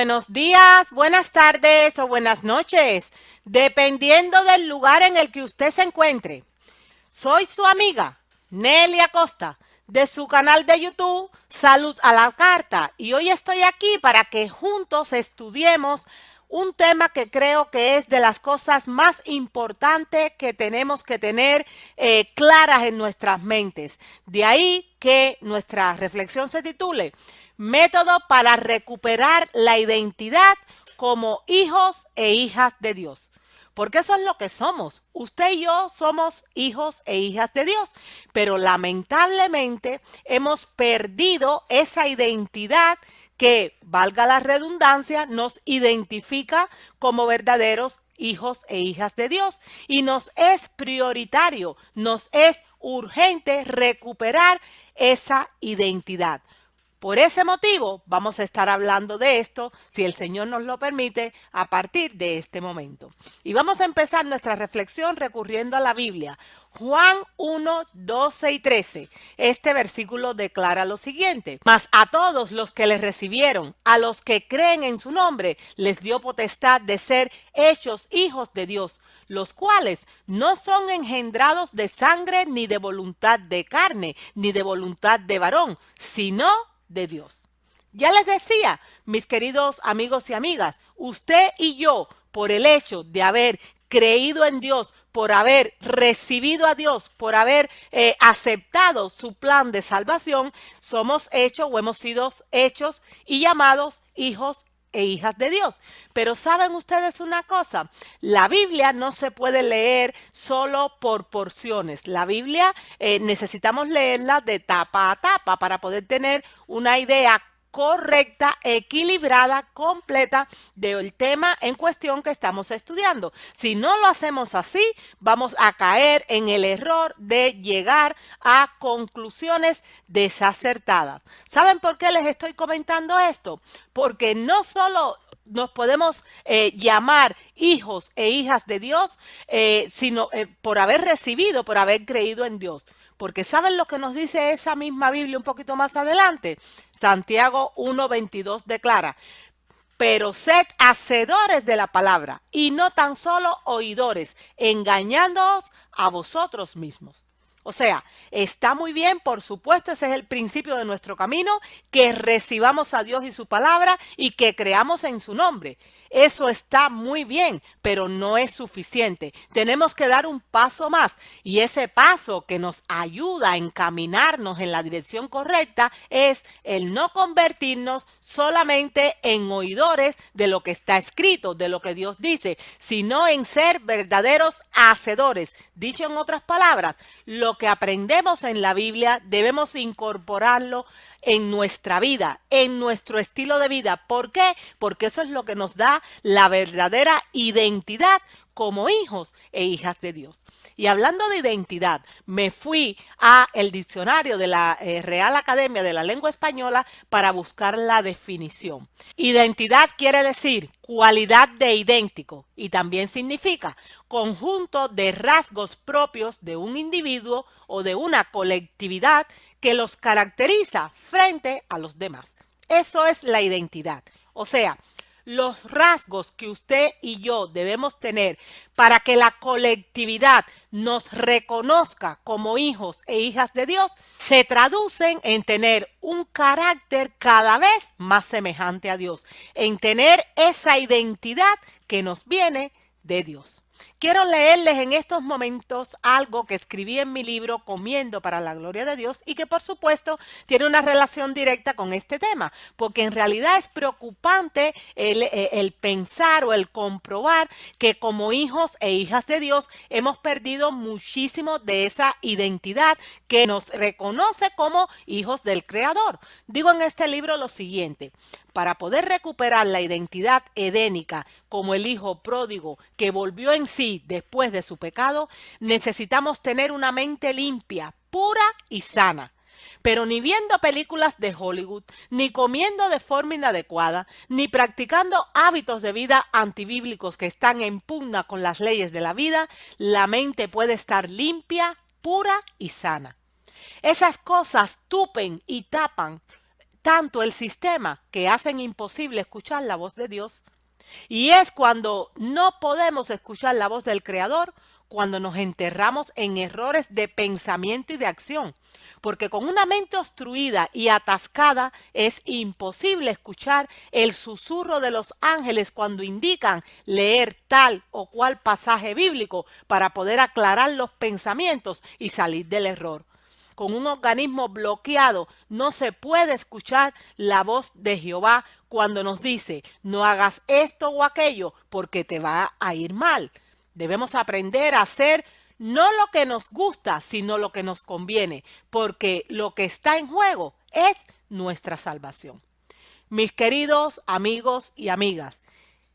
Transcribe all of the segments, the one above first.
buenos días, buenas tardes o buenas noches, dependiendo del lugar en el que usted se encuentre. Soy su amiga, Nelly Acosta, de su canal de YouTube Salud a la Carta, y hoy estoy aquí para que juntos estudiemos un tema que creo que es de las cosas más importantes que tenemos que tener claras en nuestras mentes. De ahí que nuestra reflexión se titule Método para recuperar la identidad como hijos e hijas de Dios. Porque eso es lo que somos. Usted y yo somos hijos e hijas de Dios. Pero lamentablemente hemos perdido esa identidad que, valga la redundancia, nos identifica como verdaderos hijos e hijas de Dios. Y nos es prioritario, nos es urgente recuperar esa identidad. Por ese motivo, vamos a estar hablando de esto, si el Señor nos lo permite, a partir de este momento. Y vamos a empezar nuestra reflexión recurriendo a la Biblia. Juan 1, 12 y 13. Este versículo declara lo siguiente: Mas a todos los que les recibieron, a los que creen en su nombre, les dio potestad de ser hechos hijos de Dios, los cuales no son engendrados de sangre, ni de voluntad de carne, ni de voluntad de varón, sino de Dios. Ya les decía, mis queridos amigos y amigas, usted y yo, por el hecho de haber creído en Dios, por haber recibido a Dios, por haber aceptado su plan de salvación, somos hechos o hemos sido hechos y llamados hijos e hijas de Dios. Pero ¿saben ustedes una cosa? La Biblia no se puede leer solo por porciones. La Biblia necesitamos leerla de tapa a tapa para poder tener una idea correcta, equilibrada, completa del tema en cuestión que estamos estudiando. Si no lo hacemos así, vamos a caer en el error de llegar a conclusiones desacertadas. ¿Saben por qué les estoy comentando esto? Porque no solo nos podemos llamar hijos e hijas de Dios, sino por haber recibido, por haber creído en Dios. Porque ¿saben lo que nos dice esa misma Biblia un poquito más adelante? Santiago 1:22 declara: pero sed hacedores de la palabra y no tan solo oidores, engañándoos a vosotros mismos. O sea, está muy bien, por supuesto, ese es el principio de nuestro camino, que recibamos a Dios y su palabra y que creamos en su nombre. Eso está muy bien, pero no es suficiente. Tenemos que dar un paso más, y ese paso que nos ayuda a encaminarnos en la dirección correcta es el no convertirnos solamente en oidores de lo que está escrito, de lo que Dios dice, sino en ser verdaderos hacedores. Dicho en otras palabras, lo que aprendemos en la Biblia debemos incorporarlo en nuestra vida, en nuestro estilo de vida. ¿Por qué? Porque eso es lo que nos da la verdadera identidad como hijos e hijas de Dios. Y hablando de identidad, me fui a el diccionario de la Real Academia de la Lengua Española para buscar la definición. Identidad quiere decir cualidad de idéntico y también significa conjunto de rasgos propios de un individuo o de una colectividad que los caracteriza frente a los demás. Eso es la identidad. O sea, los rasgos que usted y yo debemos tener para que la colectividad nos reconozca como hijos e hijas de Dios se traducen en tener un carácter cada vez más semejante a Dios, en tener esa identidad que nos viene de Dios. Quiero leerles en estos momentos algo que escribí en mi libro Comiendo para la Gloria de Dios y que por supuesto tiene una relación directa con este tema, porque en realidad es preocupante el pensar o el comprobar que como hijos e hijas de Dios hemos perdido muchísimo de esa identidad que nos reconoce como hijos del Creador. Digo en este libro lo siguiente: para poder recuperar la identidad edénica como el hijo pródigo que volvió en sí después de su pecado, necesitamos tener una mente limpia, pura y sana. Pero ni viendo películas de Hollywood, ni comiendo de forma inadecuada, ni practicando hábitos de vida antibíblicos que están en pugna con las leyes de la vida, la mente puede estar limpia, pura y sana. Esas cosas tupen y tapan tanto el sistema que hacen imposible escuchar la voz de Dios. Y es cuando no podemos escuchar la voz del Creador, cuando nos enterramos en errores de pensamiento y de acción. Porque con una mente obstruida y atascada es imposible escuchar el susurro de los ángeles cuando indican leer tal o cual pasaje bíblico para poder aclarar los pensamientos y salir del error. Con un organismo bloqueado no se puede escuchar la voz de Jehová cuando nos dice, no hagas esto o aquello porque te va a ir mal. Debemos aprender a hacer no lo que nos gusta, sino lo que nos conviene, porque lo que está en juego es nuestra salvación. Mis queridos amigos y amigas,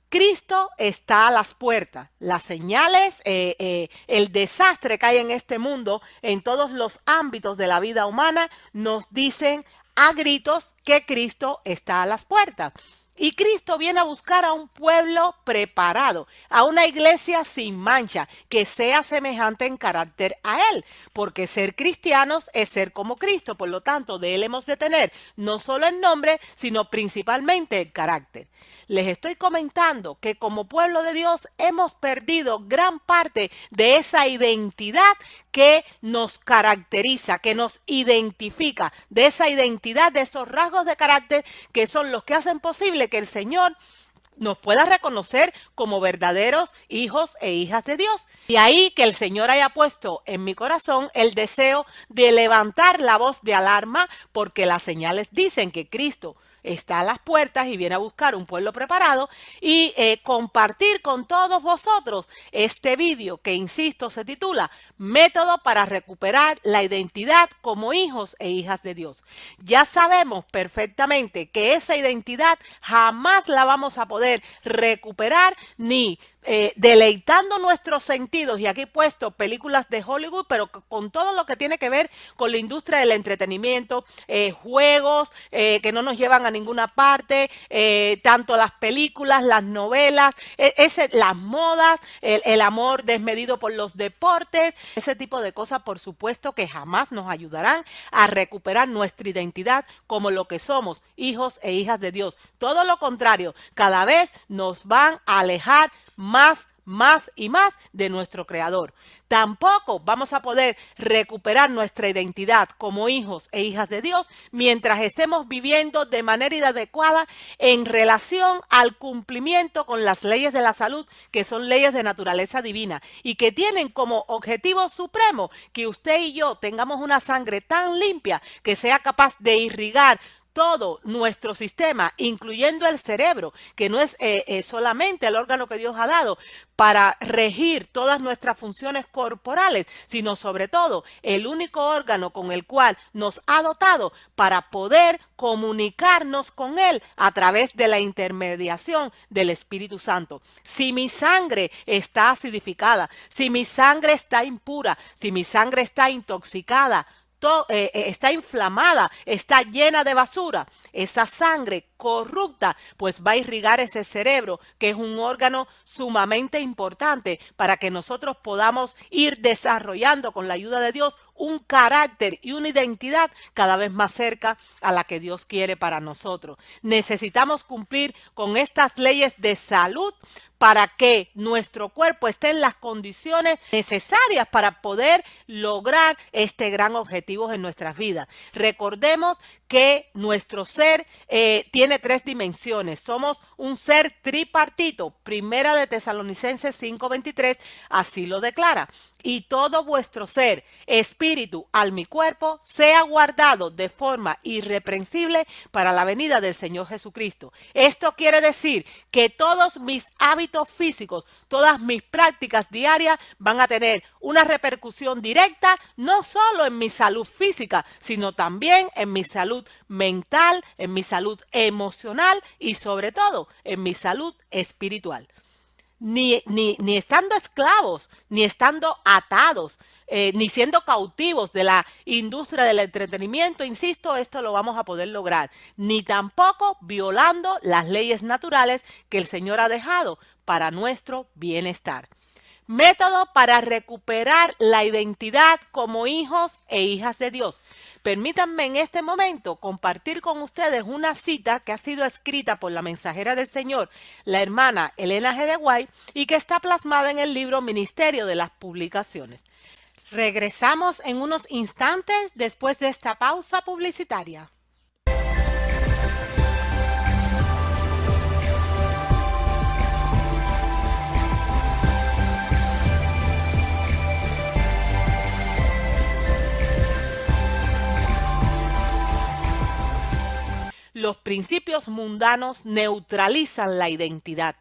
Cristo está a las puertas. Las señales, el desastre que hay en este mundo, en todos los ámbitos de la vida humana, nos dicen a gritos que Cristo está a las puertas. Y Cristo viene a buscar a un pueblo preparado, a una iglesia sin mancha, que sea semejante en carácter a Él, porque ser cristianos es ser como Cristo, por lo tanto, de Él hemos de tener no solo el nombre, sino principalmente el carácter. Les estoy comentando que como pueblo de Dios hemos perdido gran parte de esa identidad que nos caracteriza, que nos identifica, de esa identidad, de esos rasgos de carácter que son los que hacen posible que el Señor nos pueda reconocer como verdaderos hijos e hijas de Dios. Y ahí que el Señor haya puesto en mi corazón el deseo de levantar la voz de alarma, porque las señales dicen que Cristo está a las puertas y viene a buscar un pueblo preparado, y compartir con todos vosotros este vídeo que, insisto, se titula Método para recuperar la identidad como hijos e hijas de Dios. Ya sabemos perfectamente que esa identidad jamás la vamos a poder recuperar ni deleitando nuestros sentidos, y aquí he puesto películas de Hollywood, pero con todo lo que tiene que ver con la industria del entretenimiento, juegos que no nos llevan a ninguna parte, tanto las películas, las novelas, las modas, el amor desmedido por los deportes, ese tipo de cosas, por supuesto que jamás nos ayudarán a recuperar nuestra identidad como lo que somos, hijos e hijas de Dios. Todo lo contrario, cada vez nos van a alejar más y más de nuestro Creador. Tampoco vamos a poder recuperar nuestra identidad como hijos e hijas de Dios mientras estemos viviendo de manera inadecuada en relación al cumplimiento con las leyes de la salud, que son leyes de naturaleza divina y que tienen como objetivo supremo que usted y yo tengamos una sangre tan limpia que sea capaz de irrigar todo nuestro sistema, incluyendo el cerebro, que no es solamente el órgano que Dios ha dado para regir todas nuestras funciones corporales, sino sobre todo el único órgano con el cual nos ha dotado para poder comunicarnos con Él a través de la intermediación del Espíritu Santo. Si mi sangre está acidificada, si mi sangre está impura, si mi sangre está intoxicada, está inflamada, está llena de basura, esa sangre corrupta pues va a irrigar ese cerebro, que es un órgano sumamente importante para que nosotros podamos ir desarrollando con la ayuda de Dios un carácter y una identidad cada vez más cerca a la que Dios quiere para nosotros. Necesitamos cumplir con estas leyes de salud para que nuestro cuerpo esté en las condiciones necesarias para poder lograr este gran objetivo en nuestras vidas. Recordemos que nuestro ser tiene 3 dimensiones. Somos un ser tripartito. Primera de Tesalonicenses 5:23 así lo declara. Y todo vuestro ser, espíritu, alma y cuerpo, sea guardado de forma irreprensible para la venida del Señor Jesucristo. Esto quiere decir que todos mis hábitos físicos, todas mis prácticas diarias van a tener una repercusión directa, no solo en mi salud física, sino también en mi salud mental, en mi salud emocional y sobre todo en mi salud espiritual. Ni estando esclavos, ni estando atados, ni siendo cautivos de la industria del entretenimiento, insisto, esto lo vamos a poder lograr, ni tampoco violando las leyes naturales que el Señor ha dejado para nuestro bienestar. Método para recuperar la identidad como hijos e hijas de Dios. Permítanme en este momento compartir con ustedes una cita que ha sido escrita por la mensajera del Señor, la hermana Elena G. de White, y que está plasmada en el libro Ministerio de las Publicaciones. Regresamos en unos instantes después de esta pausa publicitaria. Los principios mundanos neutralizan la identidad.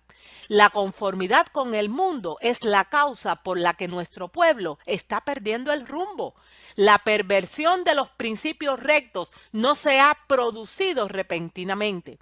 La conformidad con el mundo es la causa por la que nuestro pueblo está perdiendo el rumbo. La perversión de los principios rectos no se ha producido repentinamente.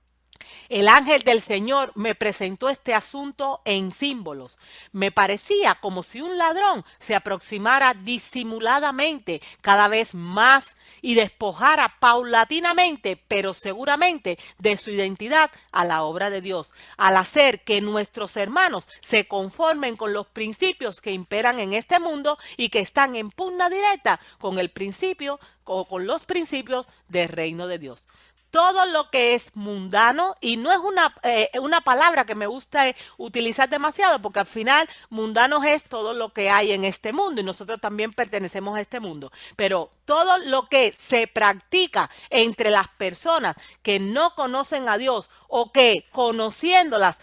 El ángel del Señor me presentó este asunto en símbolos. Me parecía como si un ladrón se aproximara disimuladamente cada vez más y despojara paulatinamente, pero seguramente, de su identidad a la obra de Dios, al hacer que nuestros hermanos se conformen con los principios que imperan en este mundo y que están en pugna directa con el principio o con los principios del reino de Dios. Todo lo que es mundano, y no es una palabra que me gusta utilizar demasiado, porque al final mundano es todo lo que hay en este mundo y nosotros también pertenecemos a este mundo, pero todo lo que se practica entre las personas que no conocen a Dios o que conociéndolas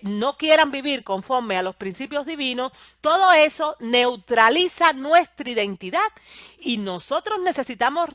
no quieran vivir conforme a los principios divinos, todo eso neutraliza nuestra identidad y nosotros necesitamos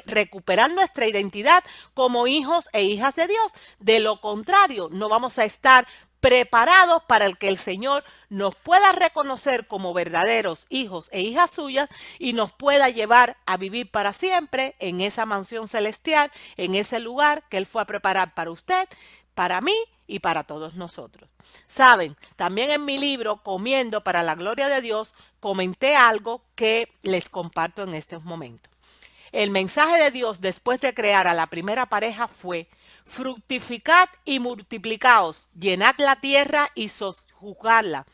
recuperar nuestra identidad como hijos e hijas de Dios. De lo contrario, no vamos a estar preparados para el que el Señor nos pueda reconocer como verdaderos hijos e hijas suyas y nos pueda llevar a vivir para siempre en esa mansión celestial, en ese lugar que Él fue a preparar para usted, para mí y para todos nosotros. Saben, también en mi libro Comiendo para la Gloria de Dios comenté algo que les comparto en estos momentos. El mensaje de Dios después de crear a la primera pareja fue: fructificad y multiplicaos, llenad la tierra y sojuzgadla,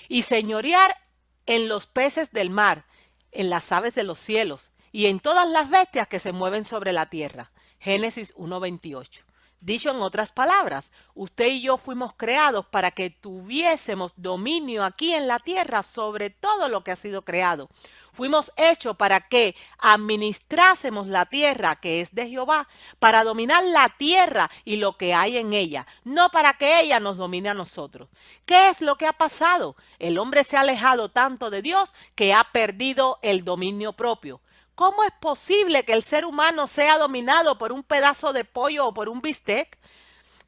y señorear en los peces del mar, en las aves de los cielos, y en todas las bestias que se mueven sobre la tierra. Génesis 1:28. Dicho en otras palabras, usted y yo fuimos creados para que tuviésemos dominio aquí en la tierra sobre todo lo que ha sido creado. Fuimos hechos para que administrásemos la tierra que es de Jehová, para dominar la tierra y lo que hay en ella, no para que ella nos domine a nosotros. ¿Qué es lo que ha pasado? El hombre se ha alejado tanto de Dios que ha perdido el dominio propio. ¿Cómo es posible que el ser humano sea dominado por un pedazo de pollo o por un bistec?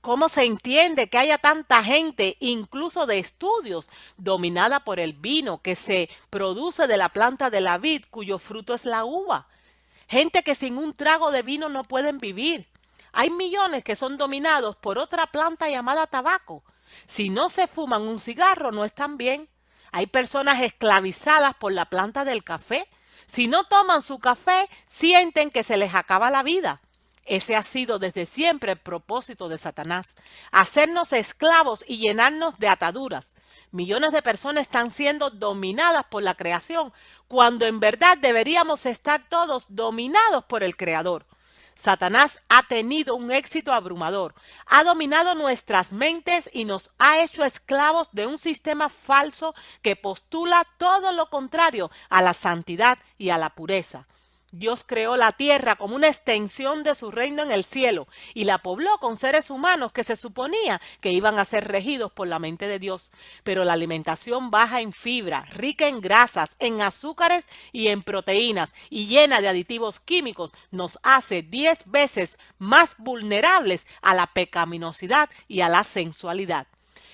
¿Cómo se entiende que haya tanta gente, incluso de estudios, dominada por el vino que se produce de la planta de la vid, cuyo fruto es la uva? Gente que sin un trago de vino no pueden vivir. Hay millones que son dominados por otra planta llamada tabaco. Si no se fuman un cigarro, no están bien. Hay personas esclavizadas por la planta del café. Si no toman su café, sienten que se les acaba la vida. Ese ha sido desde siempre el propósito de Satanás: hacernos esclavos y llenarnos de ataduras. Millones de personas están siendo dominadas por la creación, cuando en verdad deberíamos estar todos dominados por el Creador. Satanás ha tenido un éxito abrumador, ha dominado nuestras mentes y nos ha hecho esclavos de un sistema falso que postula todo lo contrario a la santidad y a la pureza. Dios creó la tierra como una extensión de su reino en el cielo y la pobló con seres humanos que se suponía que iban a ser regidos por la mente de Dios. Pero la alimentación baja en fibra, rica en grasas, en azúcares y en proteínas y llena de aditivos químicos nos hace 10 veces más vulnerables a la pecaminosidad y a la sensualidad.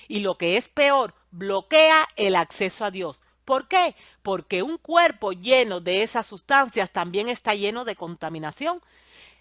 Y lo que es peor, bloquea el acceso a Dios. ¿Por qué? Porque un cuerpo lleno de esas sustancias también está lleno de contaminación.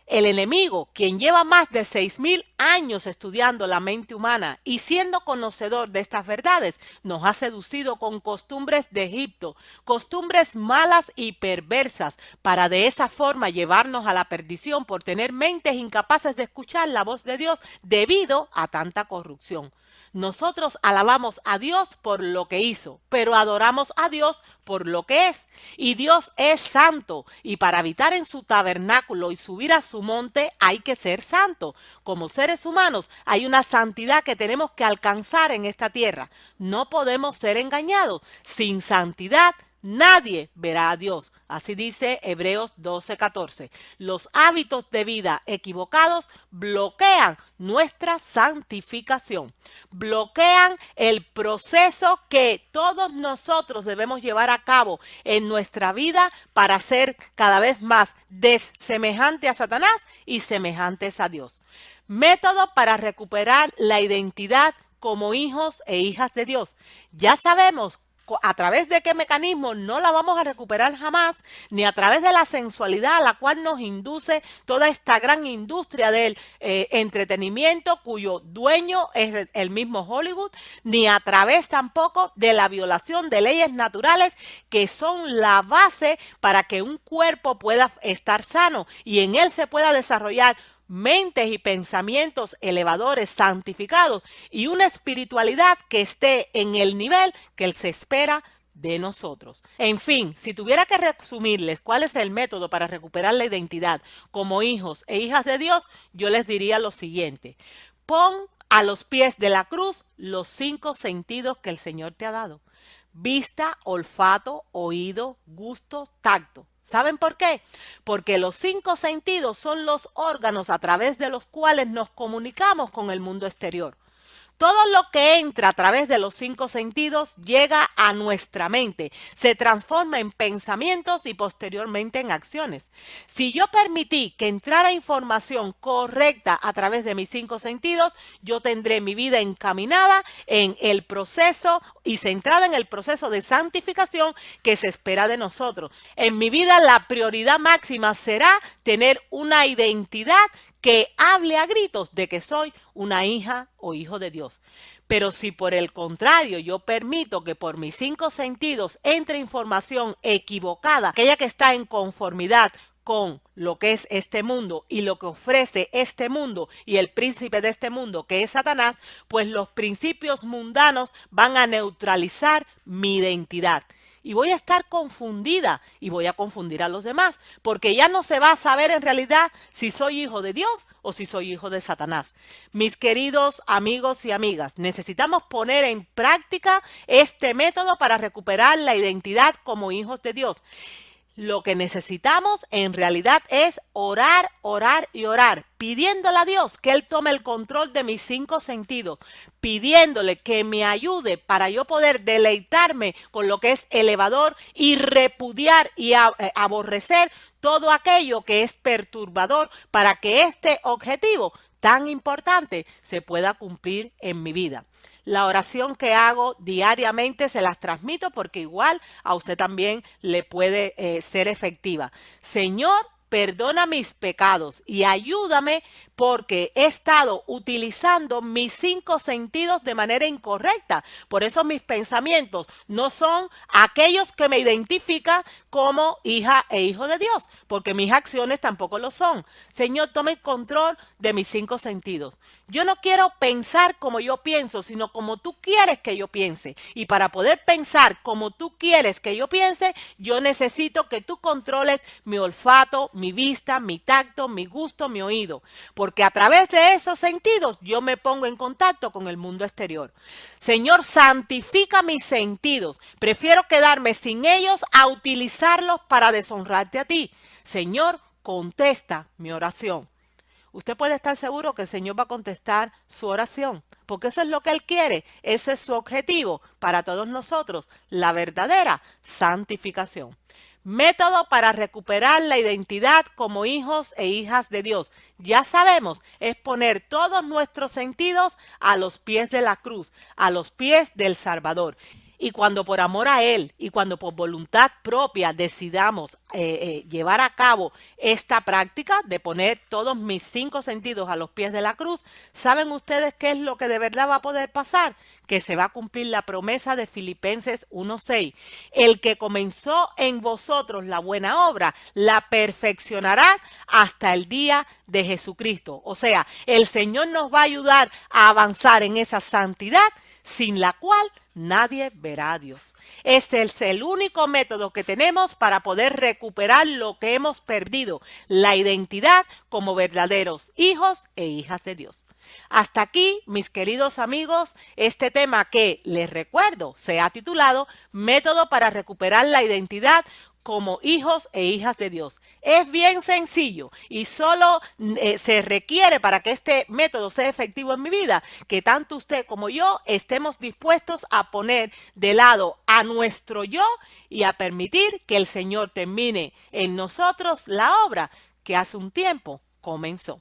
El enemigo, quien lleva más de 6,000 años estudiando la mente humana y siendo conocedor de estas verdades, nos ha seducido con costumbres de Egipto, costumbres malas y perversas, para de esa forma llevarnos a la perdición por tener mentes incapaces de escuchar la voz de Dios debido a tanta corrupción. Nosotros alabamos a Dios por lo que hizo, pero adoramos a Dios por lo que es. Y Dios es santo, y para habitar en su tabernáculo y subir a su monte hay que ser santo. Como seres humanos hay una santidad que tenemos que alcanzar en esta tierra. No podemos ser engañados. Sin santidad nadie verá a Dios. Así dice Hebreos 12:14. Los hábitos de vida equivocados bloquean nuestra santificación, bloquean el proceso que todos nosotros debemos llevar a cabo en nuestra vida para ser cada vez más semejante a Satanás y semejantes a Dios. Método para recuperar la identidad como hijos e hijas de Dios. Ya sabemos a través de qué mecanismo no la vamos a recuperar jamás, ni a través de la sensualidad a la cual nos induce toda esta gran industria del entretenimiento cuyo dueño es el mismo Hollywood, ni a través tampoco de la violación de leyes naturales que son la base para que un cuerpo pueda estar sano y en él se pueda desarrollar mentes y pensamientos elevadores, santificados y una espiritualidad que esté en el nivel que se espera de nosotros. En fin, si tuviera que resumirles cuál es el método para recuperar la identidad como hijos e hijas de Dios, yo les diría lo siguiente: pon a los pies de la cruz los 5 sentidos que el Señor te ha dado: vista, olfato, oído, gusto, tacto. ¿Saben por qué? Porque los 5 sentidos son los órganos a través de los cuales nos comunicamos con el mundo exterior. Todo lo que entra a través de los 5 sentidos llega a nuestra mente, se transforma en pensamientos y posteriormente en acciones. Si yo permití que entrara información correcta a través de mis 5 sentidos, yo tendré mi vida encaminada en el proceso y centrada en el proceso de santificación que se espera de nosotros. En mi vida la prioridad máxima será tener una identidad que hable a gritos de que soy una hija o hijo de Dios. Pero si por el contrario yo permito que por mis 5 sentidos entre información equivocada, aquella que está en conformidad con lo que es este mundo y lo que ofrece este mundo y el príncipe de este mundo que es Satanás, pues los principios mundanos van a neutralizar mi identidad. Y voy a estar confundida y voy a confundir a los demás, porque ya no se va a saber en realidad si soy hijo de Dios o si soy hijo de Satanás. Mis queridos amigos y amigas, necesitamos poner en práctica este método para recuperar la identidad como hijos de Dios. Lo que necesitamos en realidad es orar, orar y orar, pidiéndole a Dios que Él tome el control de mis 5 sentidos, pidiéndole que me ayude para yo poder deleitarme con lo que es elevador y repudiar y aborrecer todo aquello que es perturbador para que este objetivo tan importante se pueda cumplir en mi vida. La oración que hago diariamente se las transmito porque igual a usted también le puede ser efectiva. Señor, perdona mis pecados y ayúdame porque he estado utilizando mis 5 sentidos de manera incorrecta. Por eso mis pensamientos no son aquellos que me identifican como hija e hijo de Dios, porque mis acciones tampoco lo son. Señor, tome control de mis 5 sentidos. Yo no quiero pensar como yo pienso, sino como tú quieres que yo piense. Y para poder pensar como tú quieres que yo piense, yo necesito que tú controles mi olfato, mi vista, mi tacto, mi gusto, mi oído. Porque a través de esos sentidos yo me pongo en contacto con el mundo exterior. Señor, santifica mis sentidos. Prefiero quedarme sin ellos a utilizarlos para deshonrarte a ti. Señor, contesta mi oración. Usted puede estar seguro que el Señor va a contestar su oración, porque eso es lo que Él quiere, ese es su objetivo para todos nosotros, la verdadera santificación. Método para recuperar la identidad como hijos e hijas de Dios. Ya sabemos, es poner todos nuestros sentidos a los pies de la cruz, a los pies del Salvador. Y cuando por amor a Él y cuando por voluntad propia decidamos llevar a cabo esta práctica de poner todos mis 5 sentidos a los pies de la cruz, ¿saben ustedes qué es lo que de verdad va a poder pasar? Que se va a cumplir la promesa de Filipenses 1:6. El que comenzó en vosotros la buena obra, la perfeccionará hasta el día de Jesucristo. O sea, el Señor nos va a ayudar a avanzar en esa santidad sin la cual nadie verá a Dios. Este es el único método que tenemos para poder recuperar lo que hemos perdido, la identidad como verdaderos hijos e hijas de Dios. Hasta aquí, mis queridos amigos, este tema que, les recuerdo, se ha titulado Método para recuperar la identidad como hijos e hijas de Dios. Es bien sencillo y solo se requiere para que este método sea efectivo en mi vida que tanto usted como yo estemos dispuestos a poner de lado a nuestro yo y a permitir que el Señor termine en nosotros la obra que hace un tiempo comenzó.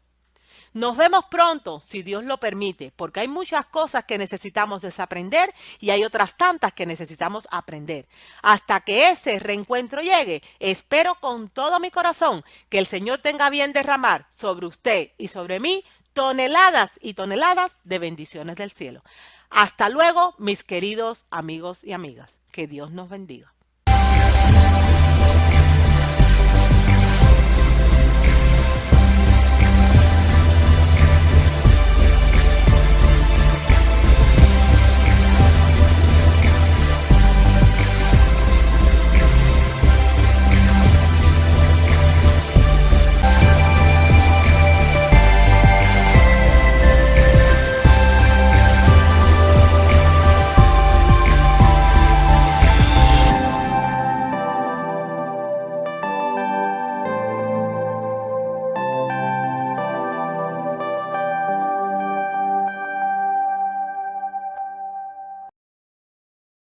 Nos vemos pronto, si Dios lo permite, porque hay muchas cosas que necesitamos desaprender y hay otras tantas que necesitamos aprender. Hasta que ese reencuentro llegue, espero con todo mi corazón que el Señor tenga bien derramar sobre usted y sobre mí toneladas y toneladas de bendiciones del cielo. Hasta luego, mis queridos amigos y amigas. Que Dios nos bendiga.